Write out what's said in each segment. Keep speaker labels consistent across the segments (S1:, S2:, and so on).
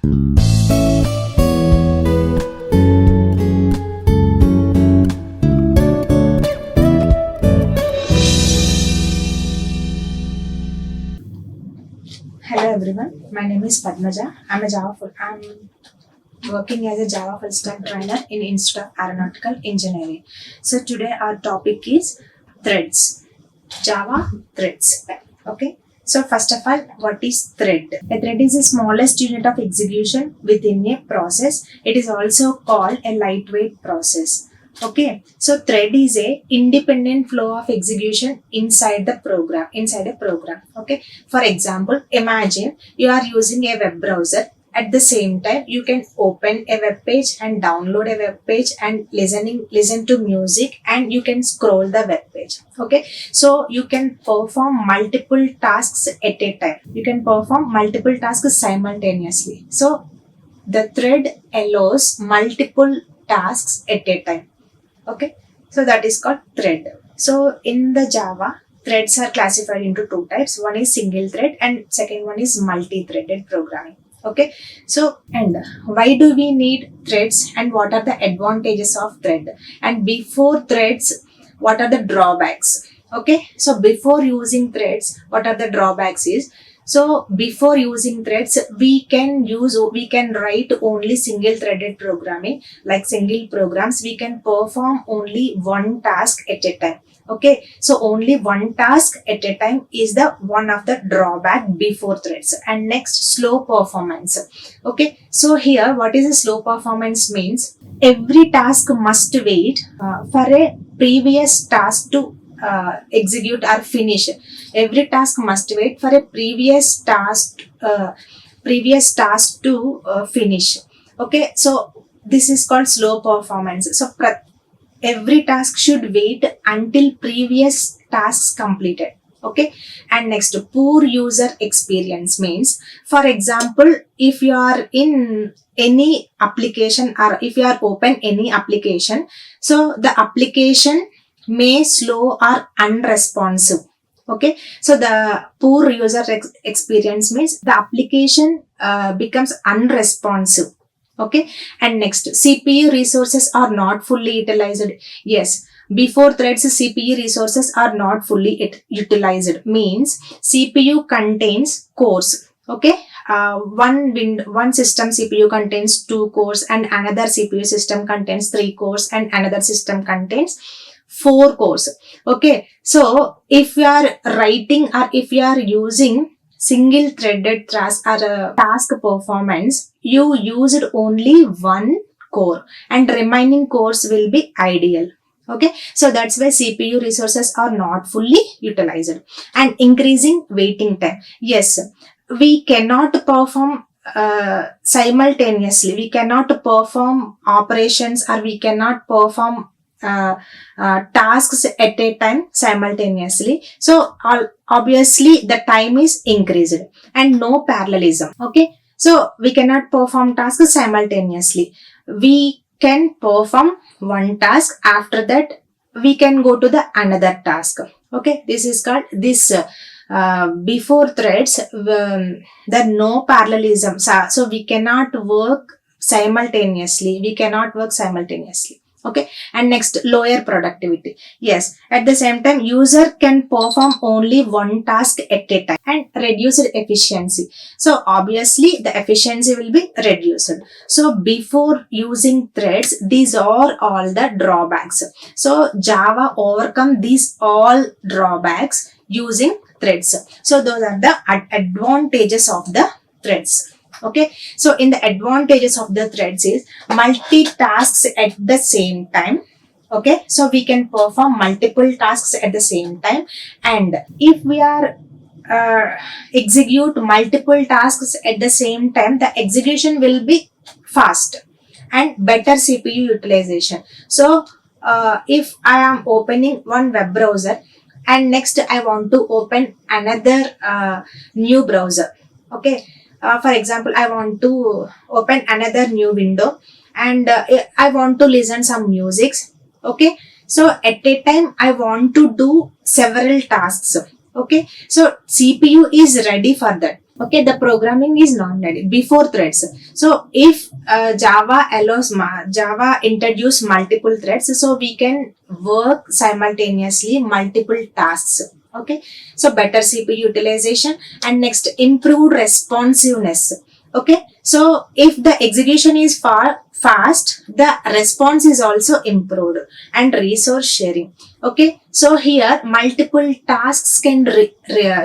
S1: Hello everyone, my name is Padmaja. I'm working as a Java full stack trainer in Institute of Aeronautical Engineering. So today our topic is threads, Java threads. Okay. So first of all, what is thread? A thread is the smallest unit of execution within a process. It is also called a lightweight process. Okay, so thread is a independent flow of execution inside a program. Okay, for example, imagine you are using a web browser. At the same time, you can open a web page and download a web page and listen to music, and you can scroll the web page. Okay, so you can perform multiple tasks at a time. You can perform multiple tasks simultaneously. So the thread allows multiple tasks at a time. Okay, so that is called thread. So in the Java, threads are classified into two types. One is single thread and second one is multi-threaded programming. Okay, so and why do we need threads and what are the advantages of thread? And before threads, what are the drawbacks? Okay, so before using threads, what are the drawbacks is, so before using threads, we can write only single threaded programming, like single programs. We can perform only one task at a time. Okay, so only one task at a time is the one of the drawback before threads. And next, slow performance. Okay, so here what is a slow performance means? Every task must wait for a previous task to execute or finish. Every task must wait for a previous task to finish. Okay, so this is called slow performance. So every task should wait until previous tasks completed. Okay, and next, poor user experience means, for example, if you are in any application or if you are open any application, so the application may slow or unresponsive. Okay, so the poor user experience means the application becomes unresponsive. Okay, and next, CPU resources are not fully utilized. Yes, before threads, CPU resources are not fully utilized. Means CPU contains cores. Okay, one system CPU contains 2 cores, and another CPU system contains 3 cores, and another system contains 4 cores. Okay, so if you are writing or if you are using single threaded task or task performance, you used only one core and remaining cores will be ideal. Okay, so that's why CPU resources are not fully utilized. And increasing waiting time. Yes, we cannot perform simultaneously. We cannot perform operations or we cannot perform tasks at a time simultaneously. So obviously the time is increased. And no parallelism. Okay, so we cannot perform tasks simultaneously. We can perform one task, after that we can go to the another task. Okay, this is called this before threads, the no parallelism. So we cannot work simultaneously. Okay, and next, lower productivity. Yes, at the same time, user can perform only one task at a time and reduce efficiency. So obviously the efficiency will be reduced. So before using threads, these are all the drawbacks. So Java overcome these all drawbacks using threads. So those are the advantages of the threads. Okay, so in the advantages of the threads is multitasks at the same time. Okay, so we can perform multiple tasks at the same time, and if we are execute multiple tasks at the same time, the execution will be fast and better CPU utilization. So if I am opening one web browser and next I want to open another new browser. Okay, for example, I want to open another new window and I want to listen some music. Okay, so at a time I want to do several tasks. Okay, so CPU is ready for that. Okay, the programming is non-linear before threads. So if Java introduce multiple threads, so we can work simultaneously multiple tasks. Okay, so better CPU utilization, and next improved responsiveness. Okay, so if the execution is fast, the response is also improved, and resource sharing. Okay, so here multiple tasks can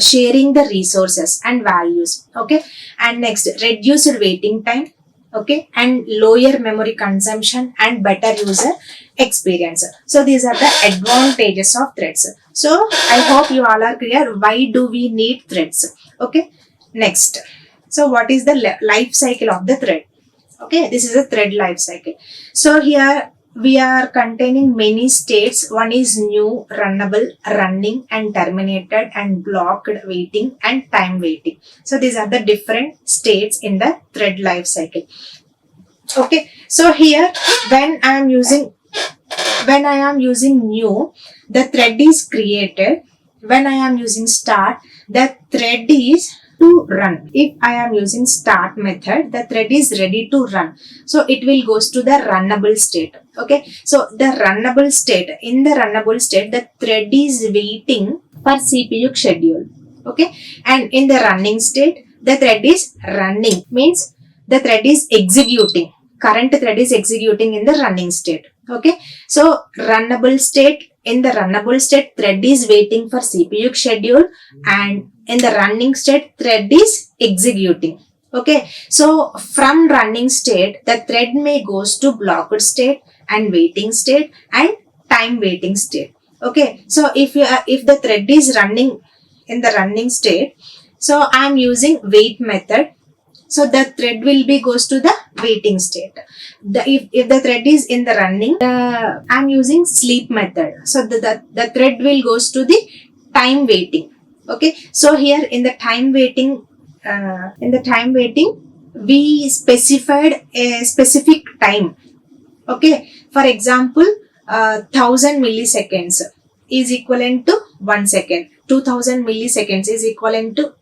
S1: sharing the resources and values. Okay, and next reduced waiting time. Okay, and lower memory consumption and better user experience. So these are the advantages of threads. So I hope you all are clear why do we need threads. Okay, next, so what is the life cycle of the thread? Okay, this is a thread life cycle. So here we are containing many states. One is new, runnable, running, and terminated, and blocked, waiting, and time waiting. So these are the different states in the thread life cycle. Okay, so here when I am using new, the thread is created. When I am using start, the thread is to run. If I am using start method, the thread is ready to run. So it will goes to the runnable state. Okay, so the runnable state, in the runnable state, the thread is waiting for CPU schedule. Okay, and in the running state, the thread is running, means the thread is executing. Current thread is executing in the running state. Okay, so runnable state, in the runnable state, thread is waiting for CPU schedule, and in the running state, thread is executing. Okay, so from running state, the thread may goes to blocked state and waiting state and time waiting state. Okay, so if the thread is running in the running state, so I am using wait method. So the thread will be goes to the waiting state. If the thread is in the running, I'm using sleep method. So the thread will goes to the time waiting. Okay, so here in the time waiting, we specified a specific time. Okay, for example, 1000 milliseconds is equivalent to 1 second. 2000 milliseconds is equivalent to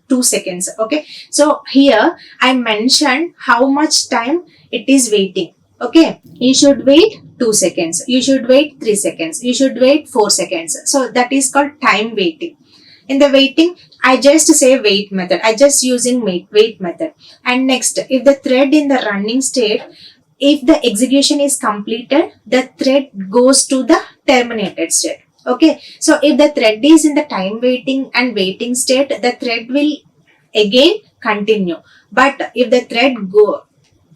S1: 2 seconds. Okay, so here I mentioned how much time it is waiting. Okay, you should wait 2 seconds, you should wait 3 seconds, you should wait 4 seconds. So that is called time waiting. In the waiting, I just say wait method. I just using wait method. And next, if the thread in the running state, if the execution is completed, the thread goes to the terminated state. Okay, so if the thread is in the time waiting and waiting state, the thread will again continue. But if the thread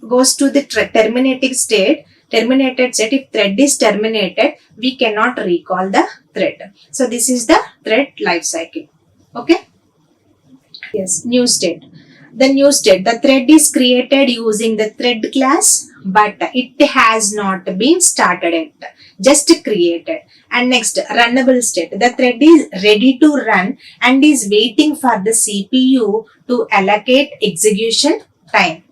S1: goes to the terminated state, if thread is terminated, we cannot recall the thread. So this is the thread life cycle. Okay. Yes, new state. The new state, the thread is created using the thread class, but it has not been started yet, just created. And next, runnable state, the thread is ready to run and is waiting for the CPU to allocate execution time.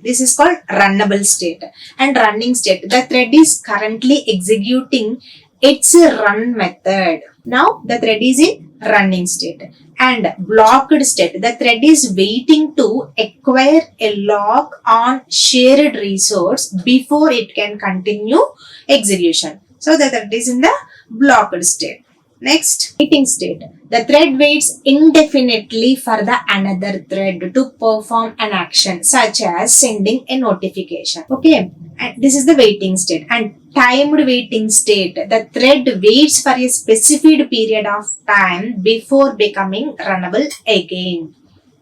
S1: This is called runnable state. And running state, the thread is currently executing its run method. Now the thread is in running state. And blocked state, the thread is waiting to acquire a lock on shared resource before it can continue execution. So the thread is in the blocked state. Next, waiting state. The thread waits indefinitely for the another thread to perform an action, such as sending a notification. Okay, and this is the waiting state. And timed waiting state. The thread waits for a specified period of time before becoming runnable again.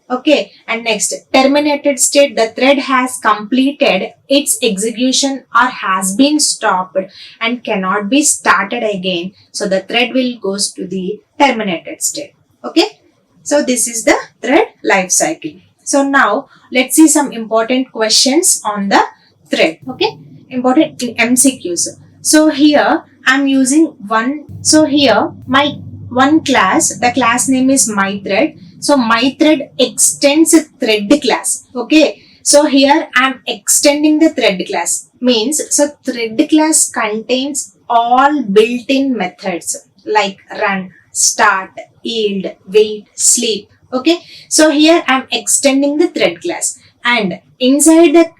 S1: Okay, and next, terminated state, the thread has completed its execution or has been stopped and cannot be started again. So the thread will goes to the terminated state. Okay, so this is the thread life cycle. So now let's see some important questions on the thread. Okay, important MCQs. So here I'm using one. So here my one class, the class name is my thread. So my thread extends a thread class. Okay, so here I am extending the thread class. Means, so thread class contains all built-in methods like run, start, yield, wait, sleep. Okay, so here I'm extending the thread class, and inside the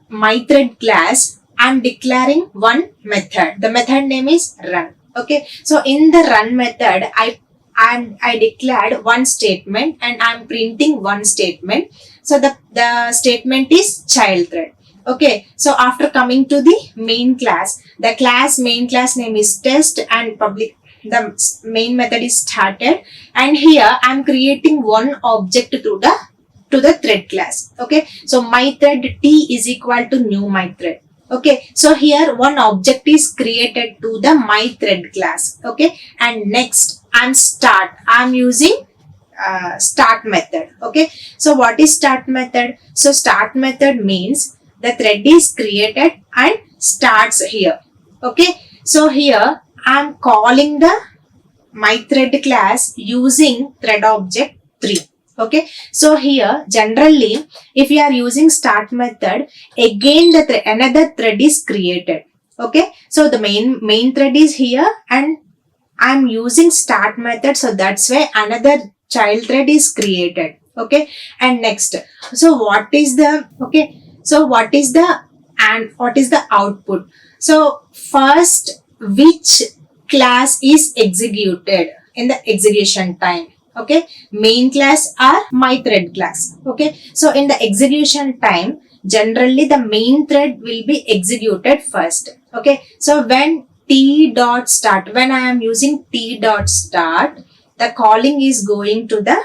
S1: my thread class I'm declaring one method. The method name is run. Okay, so in the run method I declared one statement and I'm printing one statement. So the statement is child thread. Okay, so after coming to the main class, the main class name is test, and public, the main method is started, and here I'm creating one object to the thread class. Okay, so my thread t is equal to new my thread. Okay, so here one object is created to the my thread class. Okay, and next I'm using start method. Okay, so what is start method? So start method means the thread is created and starts here. Okay, so here I'm calling the my thread class using thread object 3. Okay, so here generally if you are using start method, again the another thread is created. Okay, so the main thread is here and I'm using start method, so that's why another child thread is created. Okay, and next, so what is the output? So first, which class is executed in the execution time? Okay, main class or my thread class. Okay, so in the execution time, generally the main thread will be executed first. Okay, so when t dot start, when I am using t dot start, the calling is going to the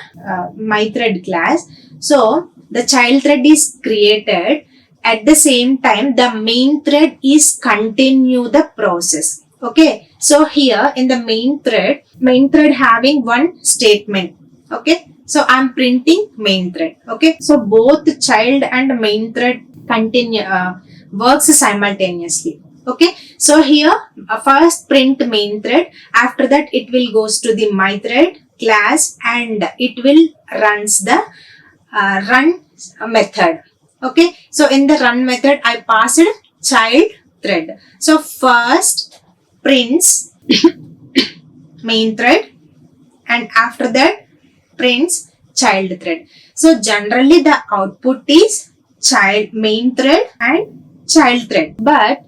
S1: my thread class. So the child thread is created. At the same time, the main thread is continue the process. Okay, so here in the main thread having one statement. Okay, so I'm printing main thread. Okay, so both child and main thread continue works simultaneously. Okay, so here first print main thread, after that it will goes to the my thread class and it will runs the run method. Okay, so in the run method I passed child thread. So first prints main thread and after that prints child thread. So generally the output is main thread and child thread, but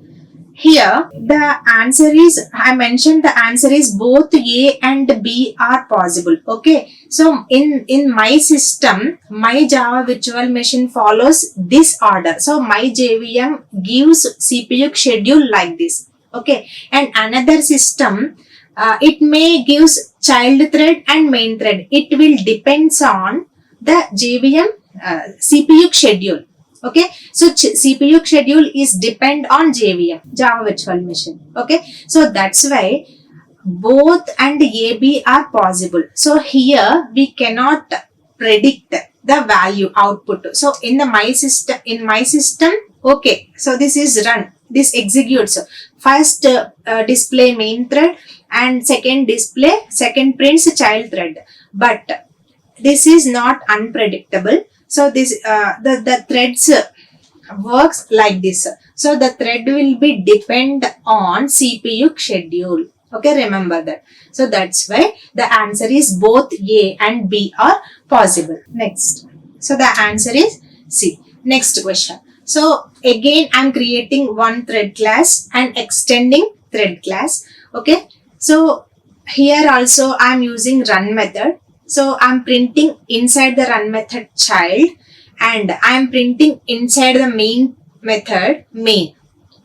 S1: here the answer is, I mentioned the answer is both A and B are possible. Okay, so in my system, my Java virtual machine follows this order. So my JVM gives CPU schedule like this. Okay, and another system it may gives child thread and main thread. It will depends on the JVM CPU schedule. Okay, so CPU schedule is depend on JVM, Java virtual machine. Okay, so that's why both and AB are possible. So here we cannot predict the value output. So in my system, okay, so this is run, this executes. First display main thread and second prints child thread, but this is not unpredictable. So this the threads works like this. So the thread will be depend on CPU schedule. Okay, remember that. So that's why the answer is both A and B are possible. Next, so the answer is C. Next question. So again I'm creating one thread class and extending thread class. Okay, so here also I'm using run method. So I'm printing inside the run method child and I'm printing inside the main method main.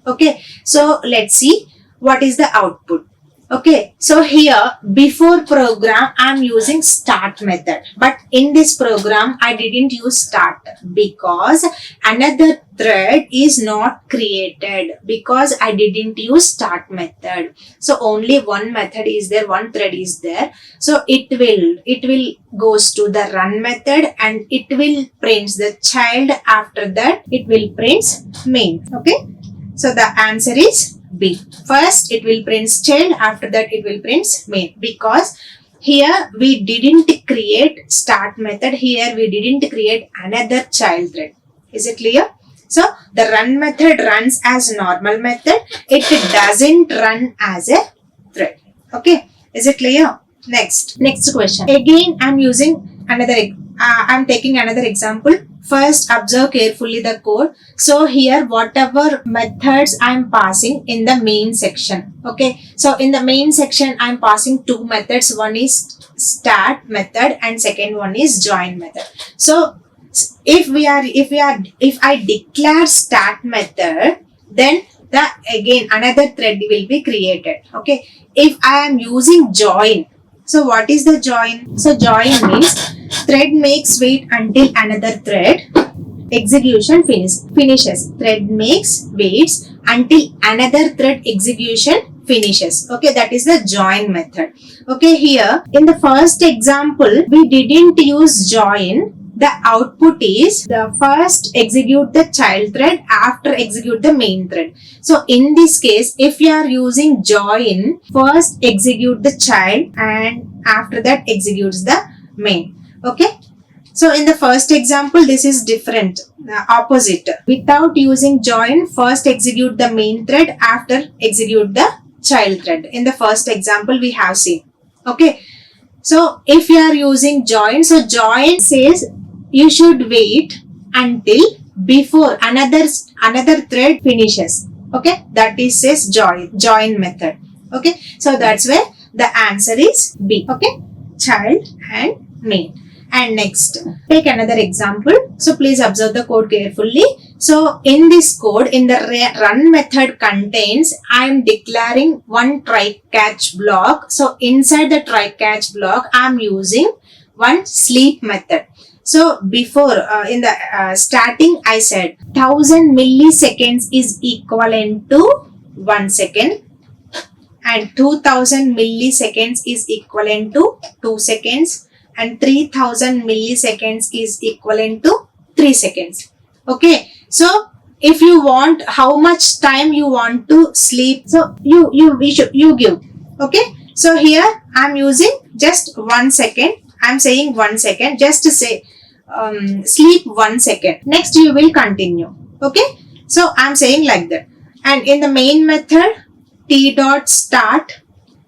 S1: Okay, so let's see what is the output. Okay, so here before program I'm using start method, but in this program I didn't use start because another thread is not created because I didn't use start method. So only one method is there, one thread is there. So it will goes to the run method and it will print the child, after that it will print main. Okay, so the answer is B. First it will print child, after that it will print main, because here we didn't create start method, here we didn't create another child thread. Is it clear? So the run method runs as normal method, it doesn't run as a thread. Okay, is it clear? Next question. Again I'm using another I'm taking another example. First, observe carefully the code. So here, whatever methods I'm passing in the main section. Okay. So in the main section, I'm passing two methods. One is start method and second one is join method. So if I declare start method, then again another thread will be created. Okay. If I am using join, so what is the join? So join means thread makes wait until another thread execution finishes. Thread makes waits until another thread execution finishes. Okay, that is the join method. Okay, here in the first example, we didn't use join. The output is the first execute the child thread, after execute the main thread. So in this case, if you are using join, first execute the child and after that executes the main. Okay. So in the first example, this is different, opposite. Without using join, first execute the main thread, after execute the child thread. In the first example, we have seen. Okay. So if you are using join, so join says you should wait until before another thread finishes. Okay, that is says join method. Okay, so that's where the answer is B. Okay, child and main. And next, take another example. So please observe the code carefully. So in this code, in the run method contains, I am declaring one try catch block. So inside the try catch block, I am using one sleep method. So before in the starting, I said 1000 milliseconds is equivalent to 1 second and 2000 milliseconds is equivalent to 2 seconds and 3000 milliseconds is equivalent to 3 seconds. Okay, so if you want how much time you want to sleep, so you give. Okay, so here I'm using just 1 second. I'm saying 1 second just to say sleep 1 second. Next you will continue. Okay, so I'm saying like that. And in the main method, t dot start.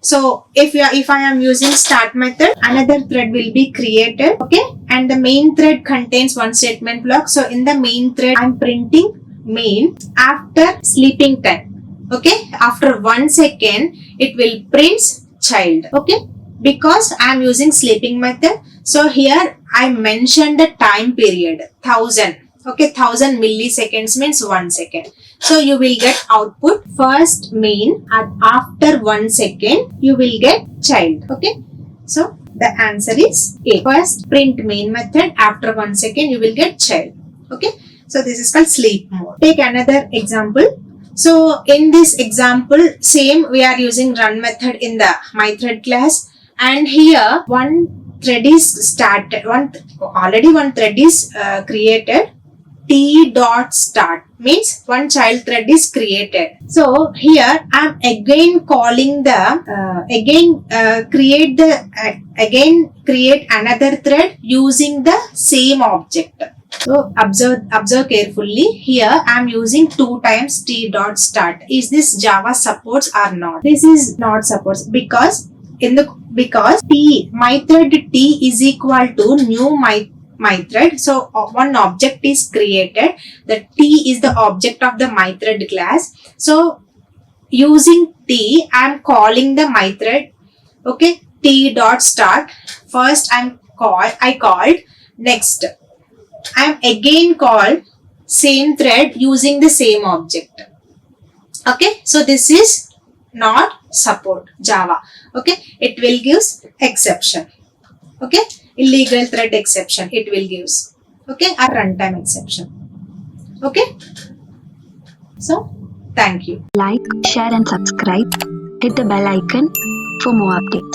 S1: So if I am using start method, another thread will be created. Okay, and the main thread contains one statement block. So in the main thread, I'm printing main after sleeping time. Okay, after 1 second, it will print child. Okay, because I'm using sleeping method. So here I mentioned the time period 1000. Okay, 1000 milliseconds means 1 second. So you will get output first main and after 1 second you will get child. Okay, so the answer is A. First print main method, after 1 second you will get child. Okay, so this is called sleep mode. Take another example. So in this example, same we are using run method in the mythread class, and here one thread is started. One thread is created. T dot start means one child thread is created. So here I am again calling the create another thread using the same object. So observe carefully. Here I am using 2 times t dot start. Is this Java supports or not? This is not supports because mythread t is equal to new mythread. So one object is created. The t is the object of the mythread class. So using t, I am calling the mythread. Okay, t dot start. First I called. Next I am again called same thread using the same object. Okay, so this is not support Java. Okay, it will gives exception. Okay, illegal thread exception it will gives. Okay, a runtime exception. Okay, so thank you.
S2: Like, share and subscribe. Hit the bell icon for more updates.